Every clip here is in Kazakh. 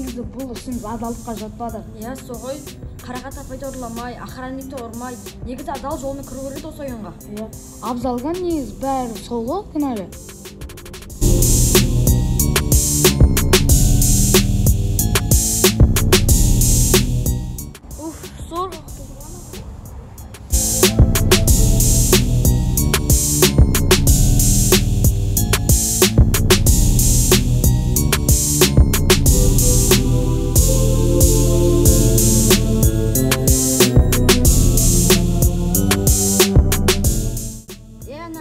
негізі бұл ісіміз адалдыққа жатпады. Иә, соғой. Қарағат апайды ұрламай, охранникті ұрмай, негізі адал жолмен кіру керек осы ойынға. Иә, Абзалға негізі бәрі сол ғой, кінәлі. Зор.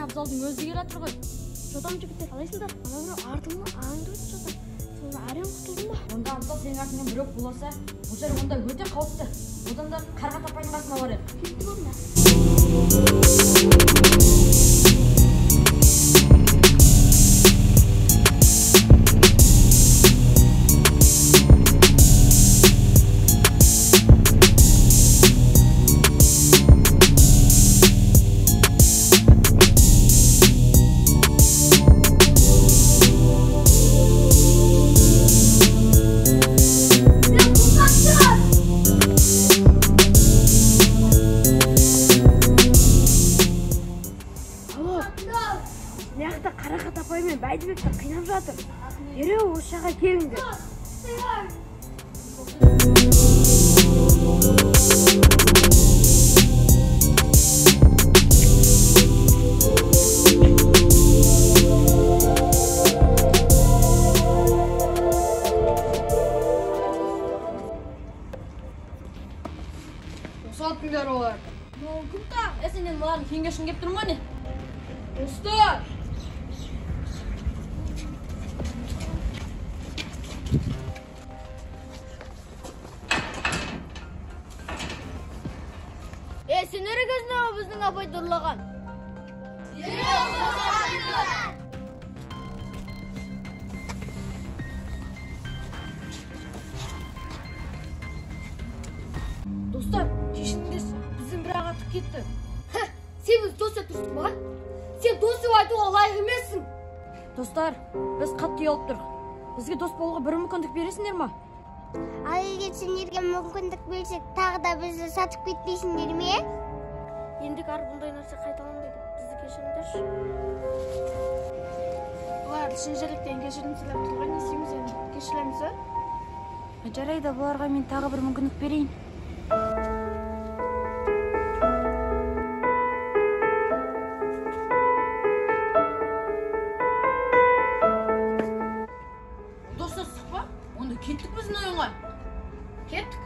Абзалдың өзі келе жатыр ғой. Жотам жігіттер, қалайсыңдар? Ана бір артымнан аңды өтіп жатыр. Сонда әрең құтылдың ба? Онда Абзал сенің артыңнан біреу болса, бұл жер онда өте қауіпті. Одан да Қарғат апайдың қасына бар еді. Кетті онда. Мияқта Қарақат апай мен Бәйдібекті қинап жатыр. Дереу осы жаққа келіңдер. Осалтыңдар олар. Күнта, сенен бұлардың кеңгешін кеп тұрма не? Достар! Сен өрігізін ау біздің апайды ұрлаған? Достар, кешіндіңіз, біздің бір аға түк кетті. Сен біз дос етірсің ба? Сен досып айтуға лайық емессің. Достар, біз қатты ұялып тұрық. Бізге дос болуға бір мүмкіндік бересіңдер ма? Ал егер сендерге мүмкіндік берсек, тағы да бізді сатып кетпейсіңдер ме? Ендік ар бұндай нәрсе қайталанбайды. Бізді кешіріңдерші. Бұлар шын жүректен кешірім сұрап тұрған, не істейміз енді? Кешіреміз, а? Жарайды, бұларға мен тағы бір мүмкіндік берейін. Достар, сұқпа? Онда кеттік біздің ойынға. Кеттік.